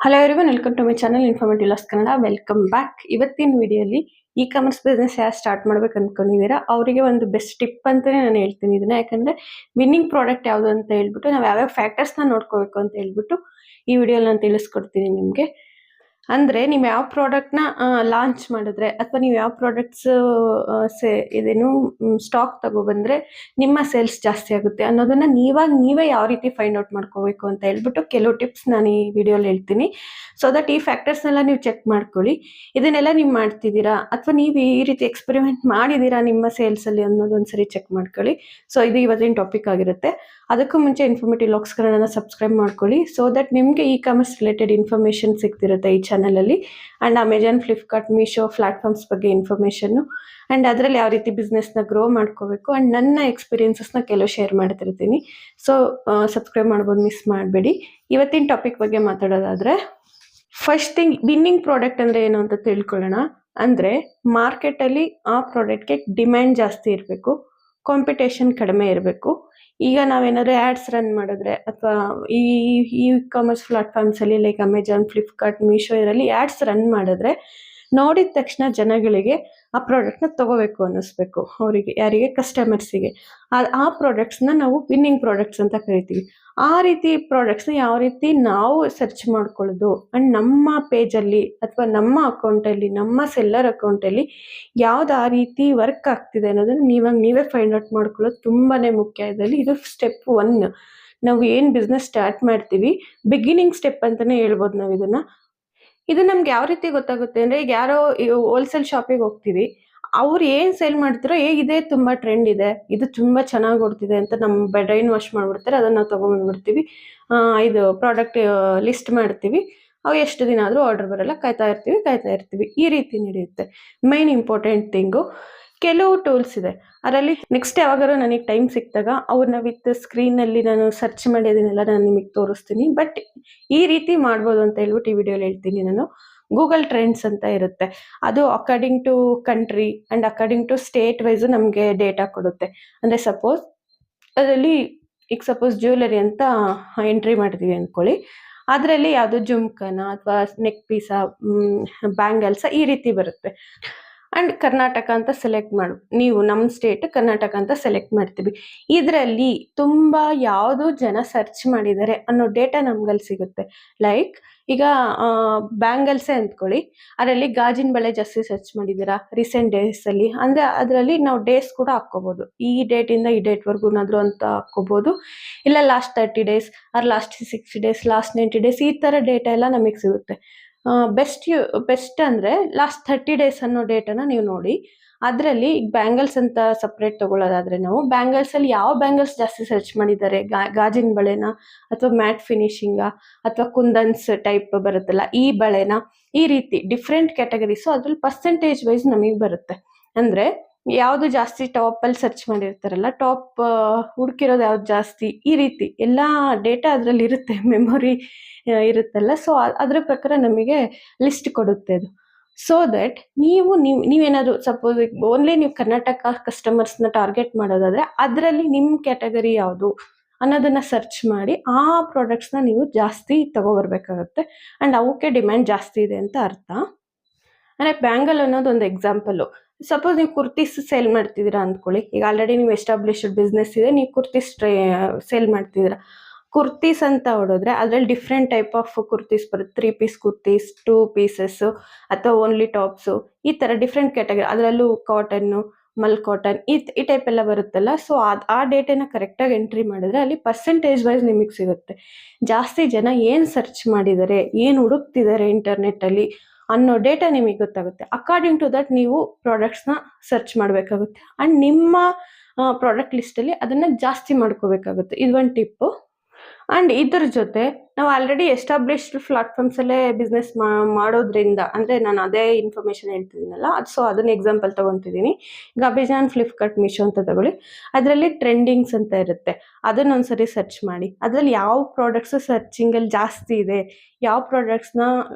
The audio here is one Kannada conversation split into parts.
Hello everyone, welcome to my channel informative loss Kannada. Welcome back. ಇವತ್ತಿನ ವಿಡಿಯೋಲಿ ಇ ಕಾಮರ್ಸ್ ಬಿಸ್ನೆಸ್ ಯಾರು ಸ್ಟಾರ್ಟ್ ಮಾಡ್ಬೇಕು ಅನ್ಕೊಂಡಿದ್ದೀರಾ ಅವರಿಗೆ ಒಂದು ಬೆಸ್ಟ್ ಟಿಪ್ ಅಂತಾನೆ ನಾನು ಹೇಳ್ತೀನಿ ಇದನ್ನ. ಯಾಕಂದ್ರೆ ವಿನ್ನಿಂಗ್ ಪ್ರಾಡಕ್ಟ್ ಯಾವುದು ಅಂತ ಹೇಳ್ಬಿಟ್ಟು ನಾವು ಯಾವ್ಯಾವ ಫ್ಯಾಕ್ಟರ್ಸ್ನ ನೋಡ್ಕೋಬೇಕು ಅಂತ ಹೇಳ್ಬಿಟ್ಟು ಈ ವಿಡಿಯೋಲಿ ನಾನು ತಿಳಿಸ್ಕೊಡ್ತೀನಿ ನಿಮಗೆ. ಅಂದ್ರೆ ನೀವು ಯಾವ ಪ್ರಾಡಕ್ಟ್ನ ಲಾಂಚ್ ಮಾಡಿದ್ರೆ ಅಥವಾ ನೀವು ಯಾವ ಪ್ರಾಡಕ್ಟ್ಸ್ ಇದೇನು ಸ್ಟಾಕ್ ತಗೊಬಂದ್ರೆ ನಿಮ್ಮ ಸೇಲ್ಸ್ ಜಾಸ್ತಿ ಆಗುತ್ತೆ ಅನ್ನೋದನ್ನ ನೀವೇ ಯಾವ ರೀತಿ ಫೈಂಡ್ ಔಟ್ ಮಾಡ್ಕೋಬೇಕು ಅಂತ ಹೇಳ್ಬಿಟ್ಟು ಕೆಲವು ಟಿಪ್ಸ್ ನಾನು ಈ ವಿಡಿಯೋಲಿ ಹೇಳ್ತೀನಿ. ಸೊ ದಟ್ ಈ ಫ್ಯಾಕ್ಟರ್ಸ್ನೆಲ್ಲ ನೀವು ಚೆಕ್ ಮಾಡ್ಕೊಳ್ಳಿ. ಇದನ್ನೆಲ್ಲ ನೀವು ಮಾಡ್ತಿದ್ದೀರಾ ಅಥವಾ ನೀವು ಈ ರೀತಿ ಎಕ್ಸ್ಪೆರಿಮೆಂಟ್ ಮಾಡಿದ್ದೀರಾ ನಿಮ್ಮ ಸೇಲ್ಸಲ್ಲಿ ಅನ್ನೋದೊಂದ್ಸರಿ ಚೆಕ್ ಮಾಡ್ಕೊಳ್ಳಿ. ಸೊ ಇದು ಇವತ್ತಿನ ಟಾಪಿಕ್ ಆಗಿರುತ್ತೆ. ಅದಕ್ಕೂ ಮುಂಚೆ ಇನ್ಫಾರ್ಮೇಟಿವ್ ಲಾಕ್ಸ್ ಕನ್ನಡನ ಸಬ್ಸ್ಕ್ರೈಬ್ ಮಾಡ್ಕೊಳ್ಳಿ. ಸೊ ದಟ್ ನಿಮಗೆ ಇ ಕಾಮರ್ಸ್ ರಿಲೇಟೆಡ್ ಇನ್ಫಾರ್ಮೇಷನ್ ಸಿಗ್ತಿರುತ್ತೆ ಈ ಚಾನಲಲ್ಲಿ. And Amazon, Flipkart, Meesho platforms ಬಗ್ಗೆ ಇನ್ಫಾರ್ಮೇಷನ್ನು ಆ್ಯಂಡ್ ಅದರಲ್ಲಿ ಯಾವ ರೀತಿ ಬಿಸ್ನೆಸ್ನ ಗ್ರೋ ಮಾಡ್ಕೋಬೇಕು ಆ್ಯಂಡ್ ನನ್ನ ಎಕ್ಸ್ಪೀರಿಯನ್ಸಸ್ನ ಕೆಲವು ಶೇರ್ ಮಾಡ್ತಿರ್ತೀನಿ. ಸೊ ಸಬ್ಸ್ಕ್ರೈಬ್ ಮಾಡ್ಬೋದು, ಮಿಸ್ ಮಾಡಬೇಡಿ. ಇವತ್ತಿನ ಟಾಪಿಕ್ ಬಗ್ಗೆ ಮಾತಾಡೋದಾದರೆ, ಫಸ್ಟ್ ಥಿಂಗ್ ವಿನ್ನಿಂಗ್ ಪ್ರಾಡಕ್ಟ್ ಅಂದರೆ ಏನು ಅಂತ ತಿಳ್ಕೊಳ್ಳೋಣ. ಅಂದರೆ ಮಾರ್ಕೆಟಲ್ಲಿ ಆ ಪ್ರಾಡಕ್ಟ್ಗೆ ಡಿಮ್ಯಾಂಡ್ ಜಾಸ್ತಿ ಇರಬೇಕು, ಕಾಂಪಿಟೇಷನ್ ಕಡಿಮೆ ಇರಬೇಕು. ಈಗ ನಾವೇನಾದ್ರು ಆ್ಯಡ್ಸ್ ರನ್ ಮಾಡಿದ್ರೆ ಅಥವಾ ಈ ಕಾಮರ್ಸ್ ಪ್ಲಾಟ್ಫಾರ್ಮ್ಸಲ್ಲಿ ಲೈಕ್ ಅಮೆಜಾನ್, ಫ್ಲಿಪ್ಕಾರ್ಟ್, ಮೀಶೋ ಇದರಲ್ಲಿ ಆ್ಯಡ್ಸ್ ರನ್ ಮಾಡಿದ್ರೆ ನೋಡಿದ ತಕ್ಷಣ ಜನಗಳಿಗೆ ಆ ಪ್ರಾಡಕ್ಟ್ನ ತಗೋಬೇಕು ಅನ್ನಿಸ್ಬೇಕು. ಅವರಿಗೆ ಯಾರಿಗೆ ಕಸ್ಟಮರ್ಸಿಗೆ ಆ ಪ್ರಾಡಕ್ಟ್ಸ್ನ ನಾವು ವಿನ್ನಿಂಗ್ ಪ್ರಾಡಕ್ಟ್ಸ್ ಅಂತ ಕರಿತೀವಿ. ಆ ರೀತಿ ಪ್ರಾಡಕ್ಟ್ಸ್ನ ಯಾವ ರೀತಿ ನಾವು ಸರ್ಚ್ ಮಾಡ್ಕೊಳ್ಳೋದು ಆ್ಯಂಡ್ ನಮ್ಮ ಪೇಜಲ್ಲಿ ಅಥವಾ ನಮ್ಮ ಅಕೌಂಟಲ್ಲಿ, ನಮ್ಮ ಸೆಲ್ಲರ್ ಅಕೌಂಟಲ್ಲಿ ಯಾವ್ದು ಆ ರೀತಿ ವರ್ಕ್ ಆಗ್ತಿದೆ ಅನ್ನೋದನ್ನು ನೀವೇ ಫೈಂಡ್ ಔಟ್ ಮಾಡ್ಕೊಳ್ಳೋದು ತುಂಬಾ ಮುಖ್ಯ. ಇದರಲ್ಲಿ ಇದು ಸ್ಟೆಪ್ 1. ನಾವು ಏನು ಬಿಸ್ನೆಸ್ ಸ್ಟಾರ್ಟ್ ಮಾಡ್ತೀವಿ ಬಿಗಿನಿಂಗ್ ಸ್ಟೆಪ್ ಅಂತಲೇ ಹೇಳ್ಬೋದು ನಾವು ಇದನ್ನು. ಇದು ನಮ್ಗೆ ಯಾವ ರೀತಿ ಗೊತ್ತಾಗುತ್ತೆ ಅಂದರೆ, ಈಗ ಯಾರೋ ಹೋಲ್ಸೇಲ್ ಶಾಪಿಗೆ ಹೋಗ್ತೀವಿ, ಅವ್ರು ಏನು ಸೇಲ್ ಮಾಡ್ತಿರೋ ಇದೇ ತುಂಬ ಟ್ರೆಂಡ್ ಇದೆ, ಇದು ತುಂಬ ಚೆನ್ನಾಗಿ ಓಡ್ತಿದೆ ಅಂತ ನಮ್ಮ ಬ್ರೈನ್ ವಾಶ್ ಮಾಡಿಬಿಡ್ತಾರೆ. ಅದನ್ನು ನಾವು ತೊಗೊಂಡ್ಬಂದ್ಬಿಡ್ತೀವಿ, ಇದು ಪ್ರಾಡಕ್ಟ್ ಲಿಸ್ಟ್ ಮಾಡ್ತೀವಿ. ಅವು ಎಷ್ಟು ದಿನ ಆದರೂ ಆರ್ಡರ್ ಬರೋಲ್ಲ, ಕಾಯ್ತಾ ಇರ್ತೀವಿ. ಈ ರೀತಿ ನಡೆಯುತ್ತೆ. ಮೈನ್ ಇಂಪಾರ್ಟೆಂಟ್ ಥಿಂಗು, ಕೆಲವು ಟೂಲ್ಸ್ ಇದೆ ಅದರಲ್ಲಿ. ನೆಕ್ಸ್ಟ್ ಯಾವಾಗಾದ್ರೂ ನನಗೆ ಟೈಮ್ ಸಿಕ್ಕಿದಾಗ ಅವ್ರನ್ನ ವಿತ್ ಸ್ಕ್ರೀನಲ್ಲಿ ನಾನು ಸರ್ಚ್ ಮಾಡಿ ಅದನ್ನೆಲ್ಲ ನಾನು ನಿಮಗೆ ತೋರಿಸ್ತೀನಿ. ಬಟ್ ಈ ರೀತಿ ಮಾಡ್ಬೋದು ಅಂತ ಹೇಳ್ಬಿಟ್ಟು ಈ ವಿಡಿಯೋಲಿ ಹೇಳ್ತೀನಿ ನಾನು. ಗೂಗಲ್ ಟ್ರೆಂಡ್ಸ್ ಅಂತ ಇರುತ್ತೆ, ಅದು according to country and according to state wise ನಮಗೆ ಡೇಟಾ ಕೊಡುತ್ತೆ. ಅಂದರೆ ಸಪೋಸ್ ಅದರಲ್ಲಿ ಈಗ ಜ್ಯುವೆಲರಿ ಅಂತ ಎಂಟ್ರಿ ಮಾಡ್ತೀವಿ ಅಂದ್ಕೊಳ್ಳಿ, ಅದರಲ್ಲಿ ಯಾವುದು ಜುಮ್ಕನ ಅಥವಾ ನೆಕ್ ಪೀಸ, ಬ್ಯಾಂಗಲ್ಸ ಈ ರೀತಿ ಬರುತ್ತೆ. ಆ್ಯಂಡ್ ಕರ್ನಾಟಕ ಅಂತ ಸೆಲೆಕ್ಟ್ ನೀವು ನಮ್ಮ ಸ್ಟೇಟ್ ಕರ್ನಾಟಕ ಅಂತ ಸೆಲೆಕ್ಟ್ ಮಾಡ್ತೀವಿ. ಇದರಲ್ಲಿ ತುಂಬ ಯಾವುದು ಜನ ಸರ್ಚ್ ಮಾಡಿದ್ದಾರೆ ಅನ್ನೋ ಡೇಟಾ ನಮ್ಗಲ್ಲಿ ಸಿಗುತ್ತೆ. ಲೈಕ್ ಈಗ ಬ್ಯಾಂಗಲ್ಸೇ ಅಂದ್ಕೊಳ್ಳಿ, ಅದರಲ್ಲಿ ಗಾಜಿನ ಬಳೆ ಜಾಸ್ತಿ ಸರ್ಚ್ ಮಾಡಿದ್ದೀರಾ ರೀಸೆಂಟ್ ಡೇಸಲ್ಲಿ ಅಂದರೆ ಅದರಲ್ಲಿ ನಾವು ಡೇಸ್ ಕೂಡ ಹಾಕ್ಕೋಬೋದು. ಈ ಡೇಟಿಂದ ಈ ಡೇಟ್ವರೆಗೂನಾದರೂ ಅಂತ ಹಾಕ್ಕೋಬೋದು. ಇಲ್ಲ last 30 days or last 60 days, last 90 days ಈ ಥರ ಡೇಟಾ ಎಲ್ಲ ನಮಗೆ ಸಿಗುತ್ತೆ. ಬೆಸ್ಟ್ ಅಂದರೆ ಲಾಸ್ಟ್ 30 days ಅನ್ನೋ ಡೇಟಾನ ನೀವು ನೋಡಿ. ಅದರಲ್ಲಿ ಈಗ ಬ್ಯಾಂಗಲ್ಸ್ ಅಂತ ಸಪ್ರೇಟ್ ತೊಗೊಳ್ಳೋದಾದರೆ ನಾವು ಬ್ಯಾಂಗಲ್ಸಲ್ಲಿ ಯಾವ ಬ್ಯಾಂಗಲ್ಸ್ ಜಾಸ್ತಿ ಸರ್ಚ್ ಮಾಡಿದ್ದಾರೆ, ಗಾಜಿನ ಬಳೆನ ಅಥವಾ ಮ್ಯಾಟ್ ಫಿನಿಶಿಂಗಾ ಅಥವಾ ಕುಂದನ್ಸ್ ಟೈಪ್ ಬರುತ್ತಲ್ಲ ಈ ಬಳೆನ, ಈ ರೀತಿ ಡಿಫ್ರೆಂಟ್ ಕ್ಯಾಟಗರೀಸು ಅದರಲ್ಲಿ ಪರ್ಸೆಂಟೇಜ್ ವೈಸ್ ನಮಗೆ ಬರುತ್ತೆ. ಅಂದರೆ ಯಾವುದು ಜಾಸ್ತಿ ಟಾಪಲ್ಲಿ ಸರ್ಚ್ ಮಾಡಿರ್ತಾರಲ್ಲ, ಟಾಪ್ ಹುಡುಕಿರೋದು ಯಾವ್ದು ಜಾಸ್ತಿ, ಈ ರೀತಿ ಎಲ್ಲ ಡೇಟಾ ಅದರಲ್ಲಿ ಇರುತ್ತೆ, ಮೆಮೊರಿ ಇರುತ್ತಲ್ಲ. ಸೊ ಅದರ ಪ್ರಕಾರ ನಮಗೆ ಲಿಸ್ಟ್ ಕೊಡುತ್ತೆ ಅದು. ಸೊ ದಟ್ ನೀವೇನಾದರೂ ಸಪೋಸ್ ಓನ್ಲಿ ನೀವು ಕರ್ನಾಟಕ ಕಸ್ಟಮರ್ಸ್ನ ಟಾರ್ಗೆಟ್ ಮಾಡೋದಾದರೆ ಅದರಲ್ಲಿ ನಿಮ್ಮ ಕ್ಯಾಟಗರಿ ಯಾವುದು ಅನ್ನೋದನ್ನು ಸರ್ಚ್ ಮಾಡಿ ಆ ಪ್ರಾಡಕ್ಟ್ಸ್ನ ನೀವು ಜಾಸ್ತಿ ತಗೊಬರ್ಬೇಕಾಗುತ್ತೆ. ಆ್ಯಂಡ್ ಅವಕ್ಕೆ ಡಿಮ್ಯಾಂಡ್ ಜಾಸ್ತಿ ಇದೆ ಅಂತ ಅರ್ಥ. ಅಂದರೆ ಬ್ಯಾಂಗಲ್ ಅನ್ನೋದು ಒಂದು ಎಕ್ಸಾಂಪಲ್ಲು. ಸಪೋಸ್ ನೀವು ಕುರ್ತೀಸ್ ಸೇಲ್ ಮಾಡ್ತಿದ್ದೀರಾ ಅಂದ್ಕೊಳ್ಳಿ, ಈಗ ಆಲ್ರೆಡಿ ನೀವು ಎಸ್ಟಾಬ್ಲಿಷ್ಡ್ ಬಿಸ್ನೆಸ್ ಇದೆ, ನೀವು ಕುರ್ತೀಸ್ ಸೇಲ್ ಮಾಡ್ತಿದ್ದೀರಾ. ಕುರ್ತೀಸ್ ಅಂತ ಹೊಡೋದ್ರೆ ಅದರಲ್ಲಿ ಡಿಫ್ರೆಂಟ್ ಟೈಪ್ ಆಫ್ ಕುರ್ತೀಸ್ ಬರುತ್ತೆ. 3 piece ಕುರ್ತೀಸ್, 2 pieces ಅಥವಾ ಓನ್ಲಿ ಟಾಪ್ಸು, ಈ ಥರ ಡಿಫ್ರೆಂಟ್ ಕ್ಯಾಟಗರಿ. ಅದರಲ್ಲೂ ಕಾಟನ್ನು, ಮಲ್ ಕಾಟನ್ ಈ ಟೈಪ್ ಎಲ್ಲ ಬರುತ್ತಲ್ಲ. ಸೊ ಆ ಡೇಟನ್ನ ಕರೆಕ್ಟಾಗಿ ಎಂಟ್ರಿ ಮಾಡಿದ್ರೆ ಅಲ್ಲಿ ಪರ್ಸೆಂಟೇಜ್ ವೈಸ್ ನಿಮಗೆ ಸಿಗುತ್ತೆ. ಜಾಸ್ತಿ ಜನ ಏನು ಸರ್ಚ್ ಮಾಡಿದ್ದಾರೆ, ಏನು ಹುಡುಕ್ತಿದ್ದಾರೆ ಇಂಟರ್ನೆಟ್ಟಲ್ಲಿ ಅನ್ನೋ ಡೇಟಾ ನಿಮಗೆ ಗೊತ್ತಾಗುತ್ತೆ. ಅಕಾರ್ಡಿಂಗ್ ಟು ದಟ್ ನೀವು ಪ್ರಾಡಕ್ಟ್ಸ್ನ ಸರ್ಚ್ ಮಾಡಬೇಕಾಗುತ್ತೆ ಆ್ಯಂಡ್ ನಿಮ್ಮ ಪ್ರಾಡಕ್ಟ್ ಲಿಸ್ಟಲ್ಲಿ ಅದನ್ನು ಜಾಸ್ತಿ ಮಾಡ್ಕೋಬೇಕಾಗುತ್ತೆ. ಇದು ಒಂದು ಟಿಪ್ಪು. ಆ್ಯಂಡ್ ಇದ್ರ ಜೊತೆ ನಾವು ಆಲ್ರೆಡಿ ಎಸ್ಟಾಬ್ಲಿಷ್ಡ್ ಪ್ಲಾಟ್ಫಾರ್ಮ್ಸಲ್ಲೇ ಬಿಸ್ನೆಸ್ ಮಾಡೋದ್ರಿಂದ, ಅಂದರೆ ನಾನು ಅದೇ ಇನ್ಫಾರ್ಮೇಷನ್ ಹೇಳ್ತಿದ್ದೀನಲ್ಲ, ಸೊ ಅದನ್ನ ಎಕ್ಸಾಂಪಲ್ ತೊಗೊತಿದ್ದೀನಿ. ಈಗ ಅಮೆಜಾನ್, ಫ್ಲಿಪ್ಕಾರ್ಟ್, ಮೀಶೋ ಅಂತ ತಗೊಳ್ಳಿ, ಅದರಲ್ಲಿ ಟ್ರೆಂಡಿಂಗ್ಸ್ ಅಂತ ಇರುತ್ತೆ. ಅದನ್ನೊಂದ್ಸರಿ ಸರ್ಚ್ ಮಾಡಿ. ಅದರಲ್ಲಿ ಯಾವ ಪ್ರಾಡಕ್ಟ್ಸು ಸರ್ಚಿಂಗಲ್ಲಿ ಜಾಸ್ತಿ ಇದೆ, ಯಾವ ಪ್ರಾಡಕ್ಟ್ಸ್ನ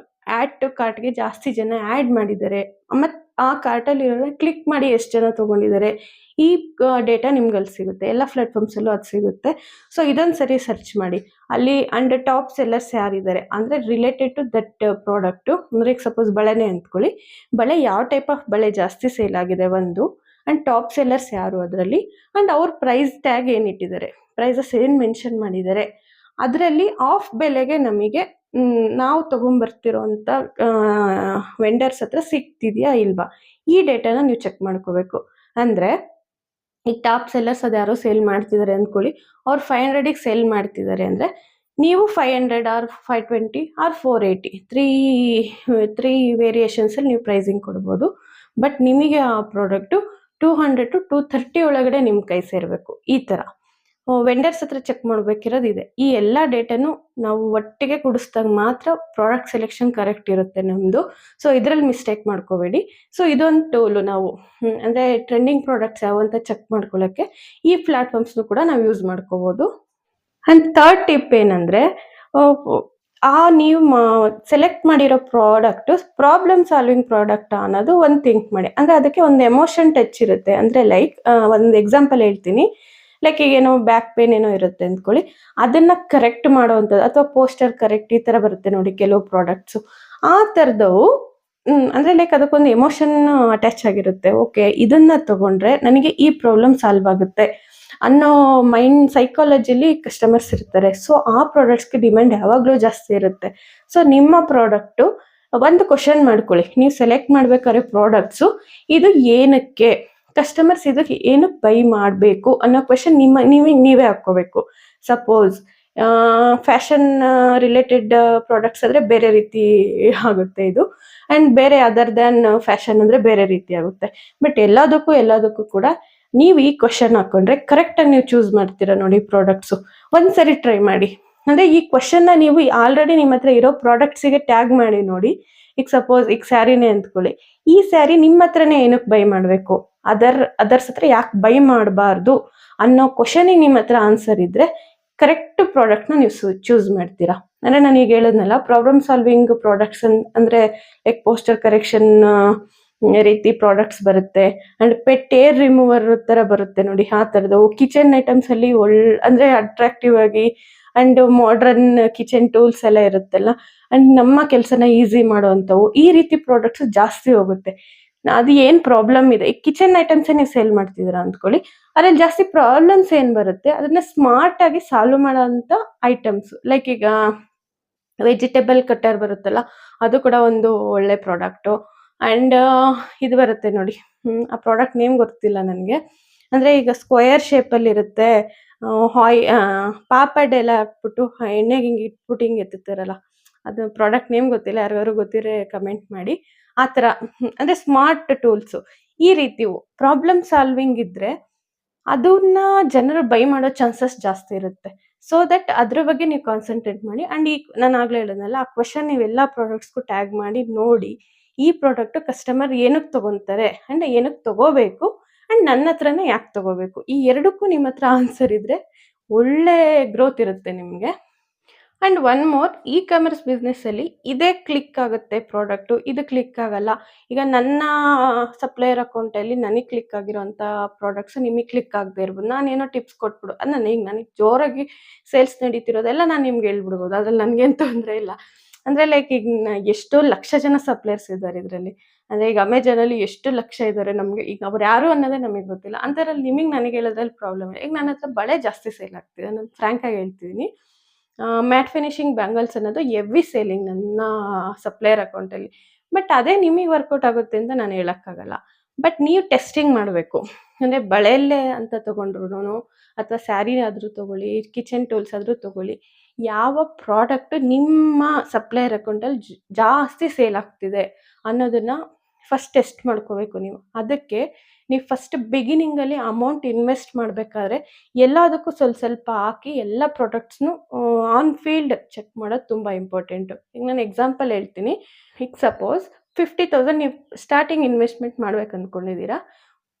ಆ್ಯಡ್ ಟು ಕಾರ್ಟ್ಗೆ ಜಾಸ್ತಿ ಜನ ಆ್ಯಡ್ ಮಾಡಿದ್ದಾರೆ ಮತ್ತು ಆ ಕಾರ್ಟಲ್ಲಿರೋ ಕ್ಲಿಕ್ ಮಾಡಿ ಎಷ್ಟು ಜನ ತೊಗೊಂಡಿದ್ದಾರೆ, ಈ ಡೇಟಾ ನಿಮ್ಗಲ್ಲಿ ಸಿಗುತ್ತೆ. ಎಲ್ಲ ಪ್ಲಾಟ್ಫಾರ್ಮ್ಸಲ್ಲೂ ಅದು ಸಿಗುತ್ತೆ. ಸೊ ಇದೊಂದು ಸರಿ ಸರ್ಚ್ ಮಾಡಿ. ಅಲ್ಲಿ ಅಂಡ್ ಟಾಪ್ ಸೆಲ್ಲರ್ಸ್ ಯಾರಿದ್ದಾರೆ ಅಂದರೆ ರಿಲೇಟೆಡ್ ಟು ದಟ್ ಪ್ರಾಡಕ್ಟು. ಅಂದರೆ ಈಗ ಸಪೋಸ್ ಬಳೆನೇ ಅಂದ್ಕೊಳ್ಳಿ, ಬಳೆ ಯಾವ ಟೈಪ್ ಆಫ್ ಬಳೆ ಜಾಸ್ತಿ ಸೇಲ್ ಆಗಿದೆ ಒಂದು, ಆ್ಯಂಡ್ ಟಾಪ್ ಸೆಲ್ಲರ್ಸ್ ಯಾರು ಅದರಲ್ಲಿ, ಆ್ಯಂಡ್ ಅವ್ರ ಪ್ರೈಸ್ ಟ್ಯಾಗ್ ಏನಿಟ್ಟಿದ್ದಾರೆ, ಪ್ರೈಸಸ್ ಏನು ಮೆನ್ಷನ್ ಮಾಡಿದ್ದಾರೆ, ಅದರಲ್ಲಿ ಆಫ್ ಬೆಲೆಗೆ ನಮಗೆ ನಾವು ತೊಗೊಂಬರ್ತಿರೋಂಥ ವೆಂಡರ್ಸ್ ಹತ್ರ ಸಿಗ್ತಿದೆಯಾ ಇಲ್ವಾ, ಈ ಡೇಟಾನ ನೀವು ಚೆಕ್ ಮಾಡ್ಕೋಬೇಕು. ಅಂದರೆ ಈಗ ಟಾಪ್ ಸೆಲ್ಲರ್ಸ್ ಅದು ಯಾರೋ ಸೇಲ್ ಮಾಡ್ತಿದ್ದಾರೆ ಅಂದ್ಕೊಳ್ಳಿ, ಅವ್ರು 500ಗೆ ಸೇಲ್ ಮಾಡ್ತಿದ್ದಾರೆ ಅಂದರೆ ನೀವು 500 ಆರ್ 520 ಆರ್ 480 ತ್ರೀ ವೇರಿಯೇಷನ್ಸಲ್ಲಿ ನೀವು ಪ್ರೈಸಿಂಗ್ ಕೊಡ್ಬೋದು. ಬಟ್ ನಿಮಗೆ ಆ ಪ್ರಾಡಕ್ಟು 200 to 230 ಒಳಗಡೆ ನಿಮ್ಮ ಕೈ ಸೇರಬೇಕು. ಈ ಥರ ವೆಂಡರ್ಸ್ ಹತ್ರ ಚೆಕ್ ಮಾಡಬೇಕಿರೋದು ಇದೆ. ಈ ಎಲ್ಲ ಡೇಟಾನು ನಾವು ಒಟ್ಟಿಗೆ ಕೂಡಿಸಿದಾಗ ಮಾತ್ರ ಪ್ರಾಡಕ್ಟ್ ಸೆಲೆಕ್ಷನ್ ಕರೆಕ್ಟ್ ಇರುತ್ತೆ ನಮ್ಮದು. ಸೊ ಇದರಲ್ಲಿ ಮಿಸ್ಟೇಕ್ ಮಾಡ್ಕೋಬೇಡಿ. ಸೊ ಇದೊಂದು ಟೂಲು ನಾವು ಅಂದರೆ ಟ್ರೆಂಡಿಂಗ್ ಪ್ರಾಡಕ್ಟ್ಸ್ ಯಾವ ಅಂತ ಚೆಕ್ ಮಾಡ್ಕೊಳ್ಳೋಕ್ಕೆ ಈ ಪ್ಲಾಟ್ಫಾರ್ಮ್ಸ್ನು ಕೂಡ ನಾವು ಯೂಸ್ ಮಾಡ್ಕೋಬೋದು. ಆ್ಯಂಡ್ ಥರ್ಡ್ ಟಿಪ್ ಏನಂದರೆ, ನೀವು ಸೆಲೆಕ್ಟ್ ಮಾಡಿರೋ ಪ್ರಾಡಕ್ಟು ಪ್ರಾಬ್ಲಮ್ ಸಾಲ್ವಿಂಗ್ ಪ್ರಾಡಕ್ಟಾ ಅನ್ನೋದು ಒಂದು ಥಿಂಕ್ ಮಾಡಿ. ಅಂದರೆ ಅದಕ್ಕೆ ಒಂದು ಎಮೋಷನ್ ಟಚ್ ಇರುತ್ತೆ. ಅಂದರೆ ಲೈಕ್ ಒಂದು ಎಕ್ಸಾಂಪಲ್ ಹೇಳ್ತೀನಿ. ಲೈಕ್ ಈಗೇನೋ ಬ್ಯಾಕ್ ಪೇನ್ ಏನೋ ಇರುತ್ತೆ ಅಂದ್ಕೊಳ್ಳಿ, ಅದನ್ನು ಕರೆಕ್ಟ್ ಮಾಡೋವಂಥದ್ದು, ಅಥವಾ ಪೋಸ್ಟರ್ ಕರೆಕ್ಟ್ ಈ ಥರ ಬರುತ್ತೆ ನೋಡಿ ಕೆಲವು ಪ್ರಾಡಕ್ಟ್ಸು, ಆ ಥರದವು ಅಂದರೆ ಲೈಕ್ ಅದಕ್ಕೊಂದು ಎಮೋಷನ್ ಅಟ್ಯಾಚ್ ಆಗಿರುತ್ತೆ. ಓಕೆ, ಇದನ್ನು ತಗೊಂಡ್ರೆ ನನಗೆ ಈ ಪ್ರಾಬ್ಲಮ್ ಸಾಲ್ವ್ ಆಗುತ್ತೆ ಅನ್ನೋ ಮೈಂಡ್ ಸೈಕಾಲಜಿಲಿ ಕಸ್ಟಮರ್ಸ್ ಇರ್ತಾರೆ. ಸೊ ಆ ಪ್ರಾಡಕ್ಟ್ಸ್ಗೆ ಡಿಮ್ಯಾಂಡ್ ಯಾವಾಗಲೂ ಜಾಸ್ತಿ ಇರುತ್ತೆ. ಸೊ ನಿಮ್ಮ ಪ್ರಾಡಕ್ಟು ಒಂದು ಕ್ವಶನ್ ಮಾಡ್ಕೊಳ್ಳಿ, ನೀವು ಸೆಲೆಕ್ಟ್ ಮಾಡ್ಬೇಕಾದ್ರೆ ಪ್ರಾಡಕ್ಟ್ಸು ಇದು ಏನಕ್ಕೆ, ಕಸ್ಟಮರ್ಸ್ ಇದಕ್ಕೆ ಏನಕ್ಕೆ ಬೈ ಮಾಡಬೇಕು ಅನ್ನೋ ಕ್ವಶನ್ ನೀವೇ ಹಾಕ್ಕೋಬೇಕು. ಸಪೋಸ್ ಫ್ಯಾಷನ್ ರಿಲೇಟೆಡ್ ಪ್ರಾಡಕ್ಟ್ಸ್ ಆದರೆ ಬೇರೆ ರೀತಿ ಆಗುತ್ತೆ ಇದು, ಆ್ಯಂಡ್ ಬೇರೆ ಅದರ್ ದ್ಯಾನ್ ಫ್ಯಾಷನ್ ಅಂದರೆ ಬೇರೆ ರೀತಿ ಆಗುತ್ತೆ. ಬಟ್ ಎಲ್ಲದಕ್ಕೂ ಕೂಡ ನೀವು ಈ ಕ್ವಶನ್ ಹಾಕೊಂಡ್ರೆ ಕರೆಕ್ಟಾಗಿ ನೀವು ಚೂಸ್ ಮಾಡ್ತೀರಾ ನೋಡಿ ಪ್ರಾಡಕ್ಟ್ಸು. ಒಂದ್ಸರಿ ಟ್ರೈ ಮಾಡಿ. ಅಂದರೆ ಈ ಕ್ವಶನ್ನ ನೀವು ಆಲ್ರೆಡಿ ನಿಮ್ಮ ಹತ್ರ ಇರೋ ಪ್ರಾಡಕ್ಟ್ಸಿಗೆ ಟ್ಯಾಗ್ ಮಾಡಿ ನೋಡಿ. ಈಗ ಸಪೋಸ್ ಈಗ ಸ್ಯಾರಿನೇ ಅಂದ್ಕೊಳ್ಳಿ, ಈ ಸ್ಯಾರಿ ನಿಮ್ಮ ಹತ್ರನೇ ಏನಕ್ಕೆ ಬೈ ಮಾಡಬೇಕು, ಅದರ್ಸ್ ಹತ್ರ ಯಾಕೆ ಬೈ ಮಾಡಬಾರ್ದು ಅನ್ನೋ ಕ್ವಶನಿಗೆ ನಿಮ್ಮ ಹತ್ರ ಆನ್ಸರ್ ಇದ್ದರೆ ಕರೆಕ್ಟ್ ಪ್ರಾಡಕ್ಟ್ನ ನೀವು ಚೂಸ್ ಮಾಡ್ತೀರಾ. ಅಂದರೆ ನಾನು ಈಗ ಹೇಳಿದ್ನಲ್ಲ, ಪ್ರಾಬ್ಲಮ್ ಸಾಲ್ವಿಂಗ್ ಪ್ರಾಡಕ್ಟ್ಸ್ ಅಂದರೆ ಲೈಕ್ ಪೋಸ್ಟರ್ ಕರೆಕ್ಷನ್ ರೀತಿ ಪ್ರಾಡಕ್ಟ್ಸ್ ಬರುತ್ತೆ, ಆ್ಯಂಡ್ ಪೆಟ್ ಏರ್ ರಿಮೂವರ್ ಥರ ಬರುತ್ತೆ ನೋಡಿ, ಆ ಥರದವು ಕಿಚನ್ ಐಟಮ್ಸಲ್ಲಿ ಅಂದರೆ ಅಟ್ರಾಕ್ಟಿವ್ ಆಗಿ ಆ್ಯಂಡ್ ಮಾಡ್ರನ್ ಕಿಚನ್ ಟೂಲ್ಸ್ ಎಲ್ಲ ಇರುತ್ತಲ್ಲ, ಆ್ಯಂಡ್ ನಮ್ಮ ಕೆಲಸನ ಈಸಿ ಮಾಡೋವಂಥವು, ಈ ರೀತಿ ಪ್ರಾಡಕ್ಟ್ಸ್ ಜಾಸ್ತಿ ಹೋಗುತ್ತೆ. ಅದು ಏನು ಪ್ರಾಬ್ಲಮ್ ಇದೆ, ಈ ಕಿಚನ್ ಐಟಮ್ಸೇ ನೀವು ಸೇಲ್ ಮಾಡ್ತಿದ್ದೀರಾ ಅಂದ್ಕೊಳ್ಳಿ, ಅದ್ರಲ್ಲಿ ಜಾಸ್ತಿ ಪ್ರಾಬ್ಲಮ್ಸ್ ಏನು ಬರುತ್ತೆ ಅದನ್ನ ಸ್ಮಾರ್ಟಾಗಿ ಸಾಲ್ವ್ ಮಾಡೋವಂಥ ಐಟಮ್ಸ್. ಲೈಕ್ ಈಗ ವೆಜಿಟೇಬಲ್ ಕಟ್ಟರ್ ಬರುತ್ತಲ್ಲ, ಅದು ಕೂಡ ಒಂದು ಒಳ್ಳೆ ಪ್ರಾಡಕ್ಟು. ಆ್ಯಂಡ್ ಇದು ಬರುತ್ತೆ ನೋಡಿ, ಆ ಪ್ರಾಡಕ್ಟ್ ನೇಮ್ ಗೊತ್ತಿಲ್ಲ ನನಗೆ. ಅಂದರೆ ಈಗ ಸ್ಕ್ವಯರ್ ಶೇಪಲ್ಲಿ ಇರುತ್ತೆ, ಪಾಪಡ್ ಎಲ್ಲ ಹಾಕ್ಬಿಟ್ಟು ಎಣ್ಣೆಗೆ ಹಿಂಗೆ ಇಟ್ಬಿಟ್ಟು ಹಿಂಗೆ ಎತ್ತುತ್ತಾರಲ್ಲ, ಅದು ಪ್ರಾಡಕ್ಟ್ ನೇಮ್ ಗೊತ್ತಿಲ್ಲ, ಯಾರಿಗಾರು ಗೊತ್ತಿದ್ರೆ ಕಮೆಂಟ್ ಮಾಡಿ. ಆ ಥರ ಅಂದರೆ ಸ್ಮಾರ್ಟ್ ಟೂಲ್ಸು ಈ ರೀತಿ ಪ್ರಾಬ್ಲಮ್ ಸಾಲ್ವಿಂಗ್ ಇದ್ದರೆ ಅದನ್ನ ಜನರು ಬೈ ಮಾಡೋ ಚಾನ್ಸಸ್ ಜಾಸ್ತಿ ಇರುತ್ತೆ. ಸೊ ದಟ್ ಅದ್ರ ಬಗ್ಗೆ ನೀವು ಕಾನ್ಸಂಟ್ರೇಟ್ ಮಾಡಿ. ಆ್ಯಂಡ್ ಈಗ ನಾನು ಆಗಲೇ ಹೇಳಿದ್ನಲ್ಲ, ಆ ಕ್ವಶನ್ ನೀವೆಲ್ಲ ಪ್ರಾಡಕ್ಟ್ಸ್ಗೂ ಟ್ಯಾಗ್ ಮಾಡಿ ನೋಡಿ, ಈ ಪ್ರಾಡಕ್ಟು ಕಸ್ಟಮರ್ ಏನಕ್ಕೆ ತೊಗೊತಾರೆ ಆ್ಯಂಡ್ ಏನಕ್ಕೆ ತೊಗೋಬೇಕು, ಆ್ಯಂಡ್ ನನ್ನ ಹತ್ರನೇ ಯಾಕೆ ತೊಗೋಬೇಕು, ಈ ಎರಡಕ್ಕೂ ನಿಮ್ಮ ಹತ್ರ ಆನ್ಸರ್ ಇದ್ದರೆ ಒಳ್ಳೆ ಗ್ರೋತ್ ಇರುತ್ತೆ ನಿಮಗೆ. And one more, e commerce ಬಿಸ್ನೆಸ್ಸಲ್ಲಿ ಇದೇ ಕ್ಲಿಕ್ ಆಗುತ್ತೆ ಪ್ರಾಡಕ್ಟು, ಇದು ಕ್ಲಿಕ್ ಆಗಲ್ಲ. ಈಗ ನನ್ನ ಸಪ್ಲೈಯರ್ ಅಕೌಂಟಲ್ಲಿ ನನಗೆ ಕ್ಲಿಕ್ ಆಗಿರೋಂಥ ಪ್ರಾಡಕ್ಟ್ಸು ನಿಮಗೆ ಕ್ಲಿಕ್ ಆಗದೆ ಇರ್ಬೋದು. ನಾನೇನೋ ಟಿಪ್ಸ್ ಕೊಟ್ಬಿಡು, ಅದು ನನಗೆ ಜೋರಾಗಿ ಸೇಲ್ಸ್ ನಡೀತಿರೋದೆಲ್ಲ ನಾನು ನಿಮ್ಗೆ ಹೇಳ್ಬಿಡ್ಬೋದು, ಅದ್ರಲ್ಲಿ ನನಗೇನು ತೊಂದರೆ ಇಲ್ಲ. ಅಂದರೆ ಲೈಕ್ ಈಗ ಎಷ್ಟೋ ಲಕ್ಷ ಜನ ಸಪ್ಲೈಯರ್ಸ್ ಇದ್ದಾರೆ ಇದರಲ್ಲಿ. ಅಂದರೆ ಈಗ ಅಮೆಜಾನಲ್ಲಿ ಎಷ್ಟು ಲಕ್ಷ ಇದ್ದಾರೆ, ನಮಗೆ ಈಗ ಅವ್ರು ಯಾರು ಅನ್ನೋದೇ ನಮಗೆ ಗೊತ್ತಿಲ್ಲ. ಅಂಥದ್ರಲ್ಲಿ ನಿಮಗೆ ನನಗೆ ಹೇಳೋದ್ರಲ್ಲಿ ಪ್ರಾಬ್ಲಮ್ ಇಲ್ಲ. ಈಗ ನನ್ನ ಹತ್ರ ಬಳೆ ಜಾಸ್ತಿ ಸೇಲ್ ಆಗ್ತಿದೆ, ನಾನು ಫ್ರ್ಯಾಂಕಾಗಿ ಹೇಳ್ತಿದ್ದೀನಿ. ಮ್ಯಾಟ್ ಫಿನಿಶಿಂಗ್ ಬ್ಯಾಂಗಲ್ಸ್ ಅನ್ನೋದು ಎವ್ರಿ ಸೇಲಿಂಗ್ ನನ್ನ ಸಪ್ಲೈಯರ್ ಅಕೌಂಟಲ್ಲಿ. ಬಟ್ ಅದೇ ನಿಮಗೆ ವರ್ಕೌಟ್ ಆಗುತ್ತೆ ಅಂತ ನಾನು ಹೇಳೋಕ್ಕಾಗಲ್ಲ. ಬಟ್ ನೀವು ಟೆಸ್ಟಿಂಗ್ ಮಾಡಬೇಕು. ಅಂದರೆ ಬಳೆಯಲ್ಲೇ ಅಂತ ತೊಗೊಂಡ್ರು, ಅಥವಾ ಸ್ಯಾರಿ ಆದರೂ ತೊಗೊಳ್ಳಿ, ಕಿಚನ್ ಟೂಲ್ಸ್ ಆದರೂ ತೊಗೊಳ್ಳಿ, ಯಾವ ಪ್ರಾಡಕ್ಟು ನಿಮ್ಮ ಸಪ್ಲೈಯರ್ ಅಕೌಂಟಲ್ಲಿ ಜಾಸ್ತಿ ಸೇಲ್ ಆಗ್ತಿದೆ ಅನ್ನೋದನ್ನು ಫಸ್ಟ್ ಟೆಸ್ಟ್ ಮಾಡ್ಕೋಬೇಕು ನೀವು. ಅದಕ್ಕೆ ನೀವು ಫಸ್ಟ್ ಬಿಗಿನಿಂಗಲ್ಲಿ ಅಮೌಂಟ್ ಇನ್ವೆಸ್ಟ್ ಮಾಡಬೇಕಾದ್ರೆ ಎಲ್ಲದಕ್ಕೂ ಸ್ವಲ್ಪ ಹಾಕಿ ಎಲ್ಲ ಪ್ರಾಡಕ್ಟ್ಸ್ನು ಆನ್ ಫೀಲ್ಡ್ ಚೆಕ್ ಮಾಡೋದು ತುಂಬ ಇಂಪಾರ್ಟೆಂಟು. ಈಗ ನಾನು ಎಕ್ಸಾಂಪಲ್ ಹೇಳ್ತೀನಿ. ಈಗ ಸಪೋಸ್ 50,000 ನೀವು ಸ್ಟಾರ್ಟಿಂಗ್ ಇನ್ವೆಸ್ಟ್ಮೆಂಟ್ ಮಾಡ್ಬೇಕು ಅಂದ್ಕೊಂಡಿದ್ದೀರಾ.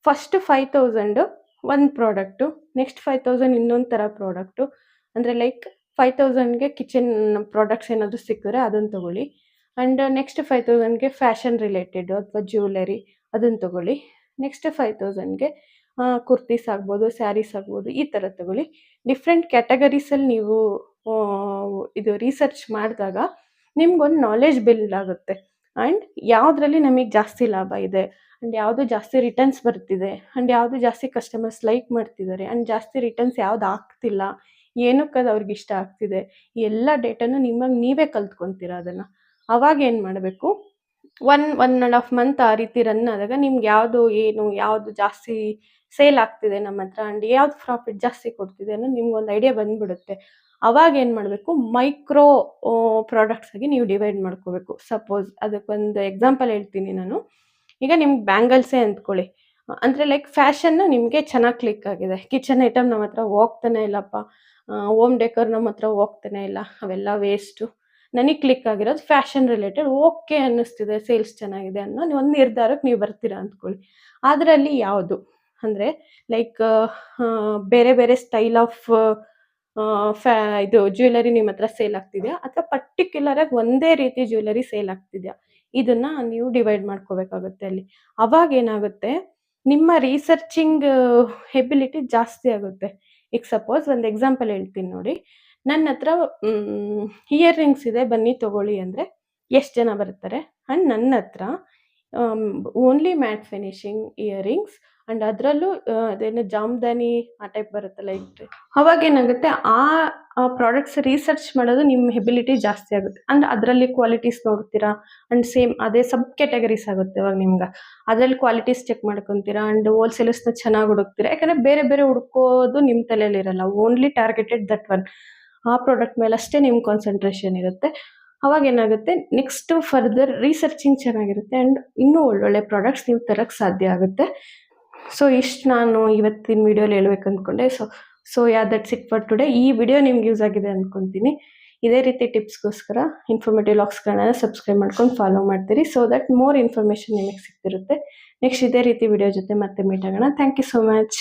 ಫಸ್ಟ್ 5,000 ಒಂದು ಪ್ರಾಡಕ್ಟು, ನೆಕ್ಸ್ಟ್ 5,000 ಇನ್ನೊಂದು ಥರ ಪ್ರಾಡಕ್ಟು. ಅಂದರೆ ಲೈಕ್ 5,000ಗೆ ಕಿಚನ್ ಪ್ರಾಡಕ್ಟ್ಸ್ ಏನಾದರೂ ಸಿಕ್ಕಿದ್ರೆ ಅದನ್ನು ತೊಗೊಳ್ಳಿ. ಆ್ಯಂಡ್ ನೆಕ್ಸ್ಟ್ 5,000ಗೆ ಫ್ಯಾಷನ್ ರಿಲೇಟೆಡು ಅಥವಾ ಜ್ಯುವೆಲರಿ ಅದನ್ನು ತೊಗೊಳ್ಳಿ. ನೆಕ್ಸ್ಟ್ 5,000ಗೆ ಕುರ್ತೀಸ್ ಆಗ್ಬೋದು, ಸ್ಯಾರೀಸ್ ಆಗ್ಬೋದು, ಈ ಥರ ತೊಗೊಳ್ಳಿ. ಡಿಫ್ರೆಂಟ್ ಕ್ಯಾಟಗರೀಸಲ್ಲಿ ನೀವು ಇದು ರಿಸರ್ಚ್ ಮಾಡಿದಾಗ ನಿಮ್ಗೊಂದು ನಾಲೆಜ್ ಬಿಲ್ಡ್ ಆಗುತ್ತೆ. ಆ್ಯಂಡ್ ಯಾವುದ್ರಲ್ಲಿ ನಮಗೆ ಜಾಸ್ತಿ ಲಾಭ ಇದೆ, ಆ್ಯಂಡ್ ಯಾವುದು ಜಾಸ್ತಿ ರಿಟರ್ನ್ಸ್ ಬರ್ತಿದೆ, ಆ್ಯಂಡ್ ಯಾವುದು ಜಾಸ್ತಿ ಕಸ್ಟಮರ್ಸ್ ಲೈಕ್ ಮಾಡ್ತಿದ್ದಾರೆ, ಆ್ಯಂಡ್ ಜಾಸ್ತಿ ರಿಟರ್ನ್ಸ್ ಯಾವ್ದು ಆಗ್ತಿಲ್ಲ, ಏನಕ್ಕೆ ಅದು ಅವ್ರಿಗೆ ಇಷ್ಟ ಆಗ್ತಿದೆ, ಈ ಎಲ್ಲ ಡೇಟಾನು ನಿಮಗೆ ನೀವೇ ಕಲ್ತ್ಕೊತೀರ ಅದನ್ನು. ಅವಾಗ ಏನು ಮಾಡಬೇಕು, 1.5 ಮಂತ್ ಆ ರೀತಿ ರನ್ ಆದಾಗ ನಿಮ್ಗೆ ಯಾವುದು ಜಾಸ್ತಿ ಸೇಲ್ ಆಗ್ತಿದೆ ನಮ್ಮ ಹತ್ರ, ಆ್ಯಂಡ್ ಯಾವ್ದು ಪ್ರಾಫಿಟ್ ಜಾಸ್ತಿ ಕೊಡ್ತಿದೆ ಅನ್ನೋದು ನಿಮ್ಗೊಂದು ಐಡಿಯಾ ಬಂದ್ಬಿಡುತ್ತೆ. ಅವಾಗ ಏನು ಮಾಡಬೇಕು, ಮೈಕ್ರೋ ಪ್ರಾಡಕ್ಟ್ಸ್ ಆಗಿ ನೀವು ಡಿವೈಡ್ ಮಾಡ್ಕೋಬೇಕು. ಸಪೋಸ್ ಅದಕ್ಕೊಂದು ಎಕ್ಸಾಂಪಲ್ ಹೇಳ್ತೀನಿ ನಾನು. ಈಗ ನಿಮ್ಗೆ ಬ್ಯಾಂಗಲ್ಸೇ ಅಂದ್ಕೊಳ್ಳಿ, ಅಂದರೆ ಲೈಕ್ ಫ್ಯಾಷನ್ನು ನಿಮಗೆ ಚೆನ್ನಾಗಿ ಕ್ಲಿಕ್ ಆಗಿದೆ. ಕಿಚನ್ ಐಟಮ್ ನಮ್ಮ ಹತ್ರ ಹೋಗ್ತಾನೆ ಇಲ್ಲಪ್ಪ, ಹೋಮ್ ಡೆಕೋರ್ ನಮ್ಮ ಹತ್ರ ಹೋಗ್ತಾನೆ ಇಲ್ಲ, ಅವೆಲ್ಲ ವೇಸ್ಟು. ನನಗೆ ಕ್ಲಿಕ್ ಆಗಿರೋದು ಫ್ಯಾಷನ್ ರಿಲೇಟೆಡ್, ಓಕೆ ಅನ್ನಿಸ್ತಿದೆ, ಸೇಲ್ಸ್ ಚೆನ್ನಾಗಿದೆ ಅನ್ನೋ ಒಂದು ನಿರ್ಧಾರಕ್ಕೆ ನೀವು ಬರ್ತೀರಾ ಅಂದ್ಕೊಳ್ಳಿ. ಅದರಲ್ಲಿ ಯಾವುದು ಅಂದರೆ ಲೈಕ್ ಬೇರೆ ಬೇರೆ ಸ್ಟೈಲ್ ಆಫ್ ಇದು ಜ್ಯುವೆಲರಿ ನಿಮ್ಮ ಹತ್ರ ಸೇಲ್ ಆಗ್ತಿದೆಯಾ, ಅಥವಾ ಪರ್ಟಿಕ್ಯುಲರಾಗಿ ಒಂದೇ ರೀತಿ ಜ್ಯುವೆಲರಿ ಸೇಲ್ ಆಗ್ತಿದೆಯಾ, ಇದನ್ನು ನೀವು ಡಿವೈಡ್ ಮಾಡ್ಕೋಬೇಕಾಗುತ್ತೆ ಅಲ್ಲಿ. ಅವಾಗ ಏನಾಗುತ್ತೆ, ನಿಮ್ಮ ರಿಸರ್ಚಿಂಗ್ ಎಬಿಲಿಟಿ ಜಾಸ್ತಿ ಆಗುತ್ತೆ. ಈಗ ಸಪೋಸ್ ಒಂದು ಎಕ್ಸಾಂಪಲ್ ಹೇಳ್ತೀನಿ ನೋಡಿ. ನನ್ನ ಹತ್ರ ಇಯರ್ ರಿಂಗ್ಸ್ ಇದೆ, ಬನ್ನಿ ತೊಗೊಳ್ಳಿ ಅಂದರೆ ಎಷ್ಟು ಜನ ಬರ್ತಾರೆ. ಆ್ಯಂಡ್ ನನ್ನ ಹತ್ರ only mat finishing year rings, and ಅದರಲ್ಲೂ ಅದೇನು ಜಾಮ್ದಾನಿ ಆ ಟೈಪ್ ಬರುತ್ತಲ್ಲ ಇಟ್ಟು, ಅವಾಗ ಏನಾಗುತ್ತೆ, ಆ ಪ್ರಾಡಕ್ಟ್ಸ್ ರಿಸರ್ಚ್ ಮಾಡೋದು ನಿಮ್ಮ ಎಬಿಲಿಟಿ ಜಾಸ್ತಿ ಆಗುತ್ತೆ. ಅಂದರೆ ಅದರಲ್ಲಿ ಕ್ವಾಲಿಟೀಸ್ ನೋಡ್ತೀರಾ, ಆ್ಯಂಡ್ ಸೇಮ್ ಅದೇ ಸಬ್ ಕ್ಯಾಟಗರೀಸ್ ಆಗುತ್ತೆ. ಅವಾಗ ನಿಮ್ಗೆ ಅದರಲ್ಲಿ ಕ್ವಾಲಿಟೀಸ್ ಚೆಕ್ ಮಾಡ್ಕೊತೀರಾ, ಆ್ಯಂಡ್ ಹೋಲ್ಸೇಲರ್ಸ್ನ ಚೆನ್ನಾಗಿ ಹುಡುಕ್ತೀರಾ. ಯಾಕಂದರೆ ಬೇರೆ ಬೇರೆ ಹುಡುಕೋದು ನಿಮ್ಮ ತಲೆಯಲ್ಲಿರಲ್ಲ, ಓನ್ಲಿ ಟಾರ್ಗೆಟೆಡ್ ದಟ್ ಒನ್, ಆ ಪ್ರಾಡಕ್ಟ್ ಮೇಲೆ ಅಷ್ಟೇ ನಿಮ್ಮ ಕಾನ್ಸಂಟ್ರೇಷನ್ ಇರುತ್ತೆ. ಅವಾಗ ಏನಾಗುತ್ತೆ, ನೆಕ್ಸ್ಟ್ ಫರ್ದರ್ ರಿಸರ್ಚಿಂಗ್ ಚೆನ್ನಾಗಿರುತ್ತೆ, ಆ್ಯಂಡ್ ಇನ್ನೂ ಒಳ್ಳೊಳ್ಳೆ ಪ್ರಾಡಕ್ಟ್ಸ್ ನೀವು ತರೋಕ್ಕೆ ಸಾಧ್ಯ ಆಗುತ್ತೆ. ಸೊ ಇಷ್ಟು ನಾನು ಇವತ್ತಿನ ವಿಡಿಯೋಲಿ ಹೇಳ್ಬೇಕು ಅಂದ್ಕೊಂಡೆ. So that's it for today. ಈ ವಿಡಿಯೋ ನಿಮ್ಗೆ ಯೂಸ್ ಆಗಿದೆ ಅಂದ್ಕೊತೀನಿ. ಇದೇ ರೀತಿ ಟಿಪ್ಸ್ಗೋಸ್ಕರ ಇನ್ಫಾರ್ಮೇಟಿವ್ ವ್ಲಾಗ್ಸ್ಗಳನ್ನ ಸಬ್ಸ್ಕ್ರೈಬ್ ಮಾಡ್ಕೊಂಡು ಫಾಲೋ ಮಾಡ್ತೀರಿ, ಸೊ ದಟ್ ಮೋರ್ ಇನ್ಫಾರ್ಮೇಷನ್ ನಿಮಗೆ ಸಿಗ್ತಿರುತ್ತೆ. ನೆಕ್ಸ್ಟ್ ಇದೇ ರೀತಿ ವಿಡಿಯೋ ಜೊತೆ ಮತ್ತೆ ಮೀಟ್ ಆಗೋಣ. Thank you so much.